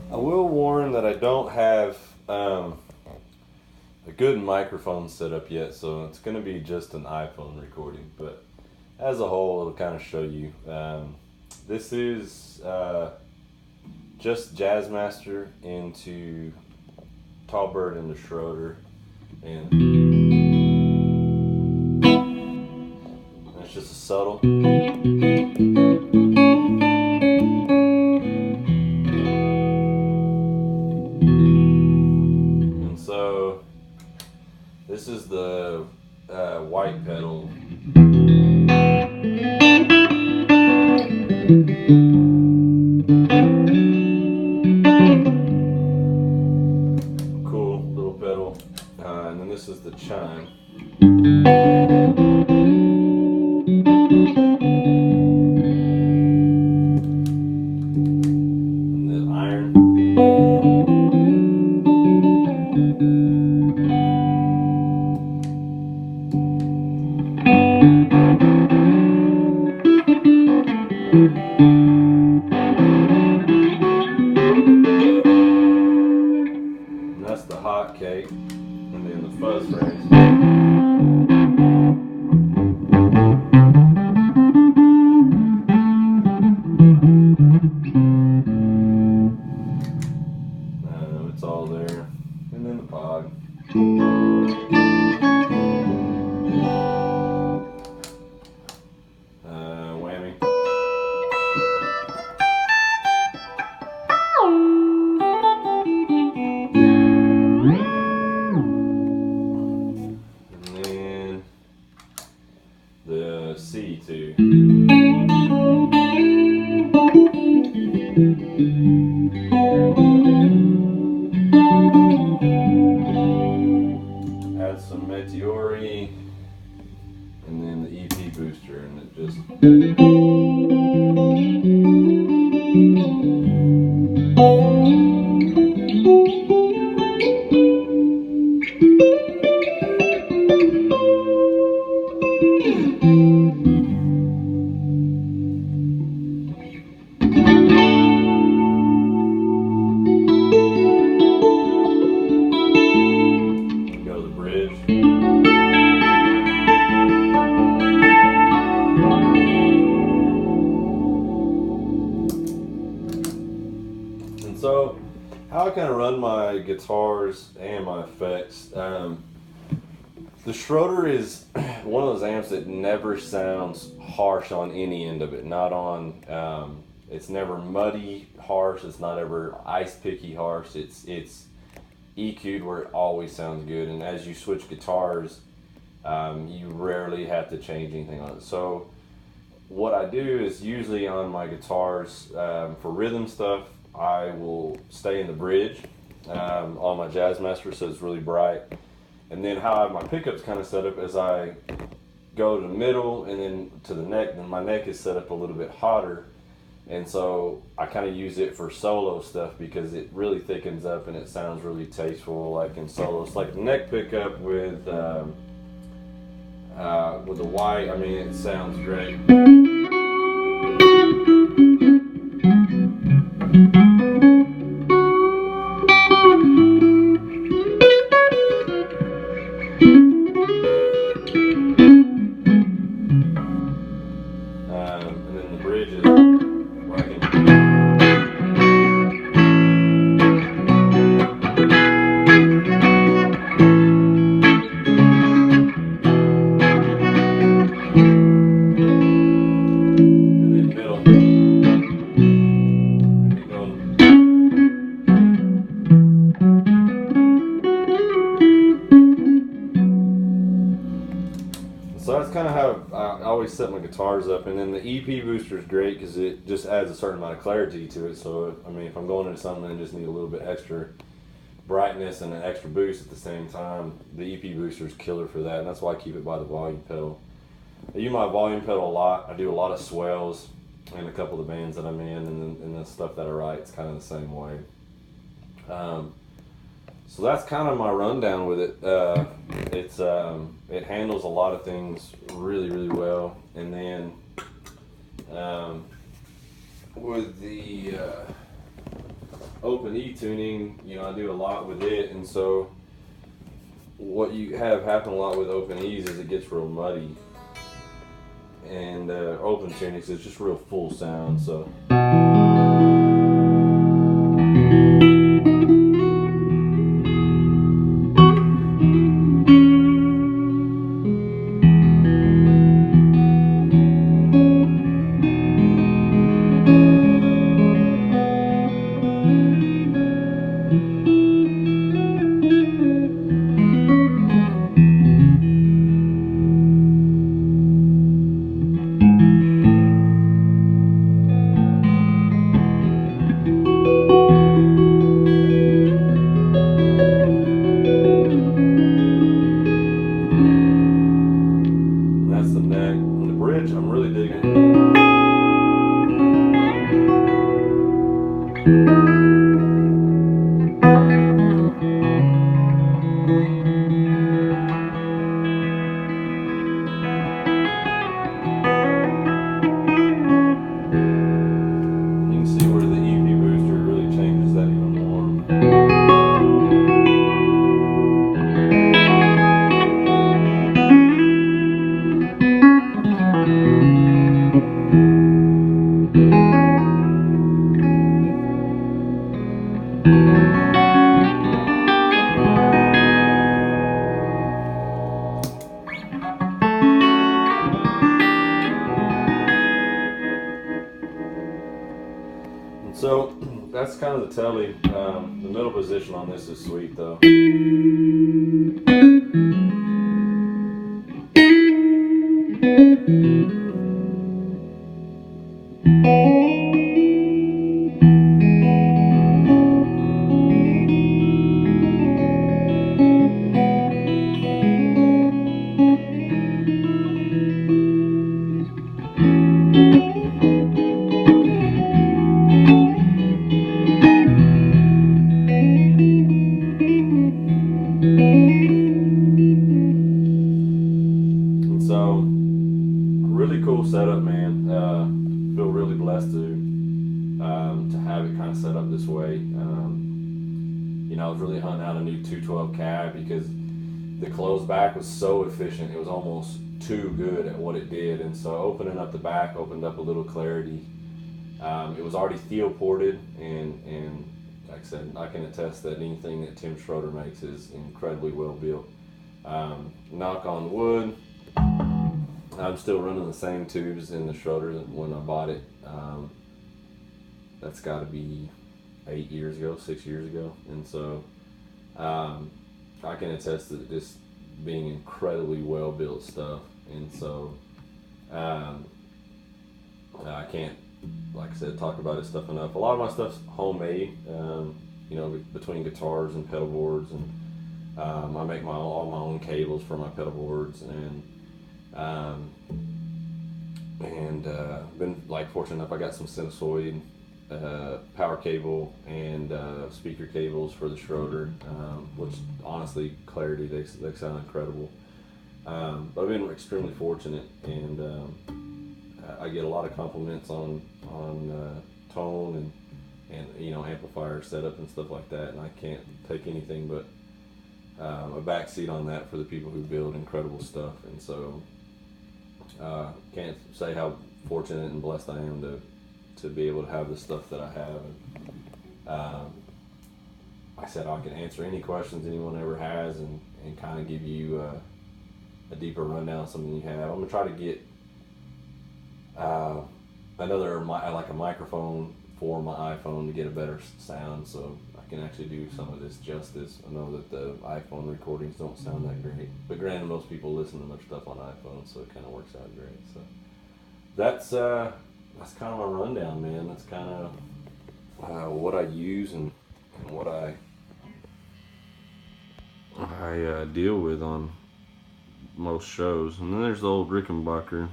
I will warn that I don't have a good microphone set up yet, so it's going to be just an iPhone recording. But as a whole, it'll kind of show you. This is just Jazzmaster into Tallbird into Schroeder, and it's just a subtle. And so this is the white pedal. Cool little pedal. And then this is the chime. And the iron. And that's the hot cake. And then the fuzz phrase. It's all there. And then the pod. Whammy. And then the C2. Add some Meteori, and then the EP booster, and it just. Go to the bridge. And so, how I kind of run my guitars and my effects. The Schroeder is one of those amps that never sounds harsh on any end of it. Not on, it's never muddy harsh. It's not ever ice picky harsh. It's EQ'd where it always sounds good. And as you switch guitars, you rarely have to change anything on it. So what I do is usually on my guitars, for rhythm stuff, I will stay in the bridge on my Jazzmaster, so it's really bright. And then how I have my pickups kind of set up is I go to the middle and then to the neck, and my neck is set up a little bit hotter. And so I kind of use it for solo stuff because it really thickens up and it sounds really tasteful, like in solos. Like the neck pickup with the white, I mean, it sounds great. And then the bridge is where I can. And then middle. So that's kind of how I always set my guitars up. And then the EP booster is great because it just adds a certain amount of clarity to it. So, I mean, if I'm going into something and just need a little bit extra brightness and an extra boost at the same time, the EP booster is killer for that. And that's why I keep it by the volume pedal. I use my volume pedal a lot. I do a lot of swells in a couple of the bands that I'm in, and the stuff that I write, it's kind of the same way. So that's kind of my rundown with it. It handles a lot of things really, really well. And then with the open E tuning, you know, I do a lot with it, and so what you have happen a lot with open E's is it gets real muddy, and open tuning is just real full sound. So. That's the neck. And the bridge, I'm really digging. You can see where the EP booster really changes that even more. And so that's kind of the telly. The middle position on this is sweet though. And so, really cool setup, man. Feel really blessed to have it kind of set up this way. You know, I was really hunting out a new 212 cab because the closed back was so efficient. It was almost too good at what it did. And so opening up the back opened up a little clarity. It was already Theo ported, and like I said, I can attest that anything that Tim Schroeder makes is incredibly well built. Knock on wood, I'm still running the same tubes in the Schroeder when I bought it. That's got to be 8 years ago, 6 years ago, and so I can attest to this being incredibly well built stuff. And so I can't, like I said, talk about this stuff enough. A lot of my stuff's homemade, you know, between guitars and pedal boards, and I make all my own cables for my pedal boards, and been like fortunate enough I got some sinusoid power cable and speaker cables for the Schroeder, which honestly, clarity, they sound incredible. But I've been extremely fortunate, and I get a lot of compliments on tone and you know, amplifier setup and stuff like that, and I can't take anything but a backseat on that for the people who build incredible stuff. And so can't say how fortunate and blessed I am to be able to have the stuff that I have. And like I said, I can answer any questions anyone ever has, and kind of give you a deeper rundown of something you have. I'm gonna try to get another like a microphone for my iPhone to get a better sound, so I can actually do some of this justice. I know that the iPhone recordings don't sound that great, but granted, most people listen to their stuff on iPhone, so it kind of works out great. So that's kind of my rundown, man. That's kind of what I use and what I deal with on most shows. And then there's the old Rickenbacker.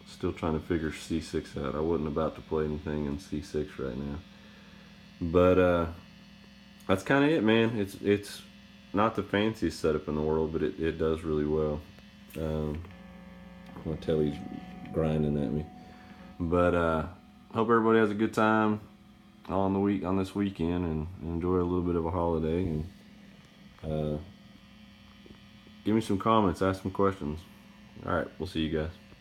Still trying to figure C6 out. I wasn't about to play anything in C6 right now, but that's kind of it, man. It's not the fanciest setup in the world, but it does really well. My telly's grinding at me, but hope everybody has a good time. on this weekend and enjoy a little bit of a holiday, and give me some comments, ask some questions. All right, we'll see you guys.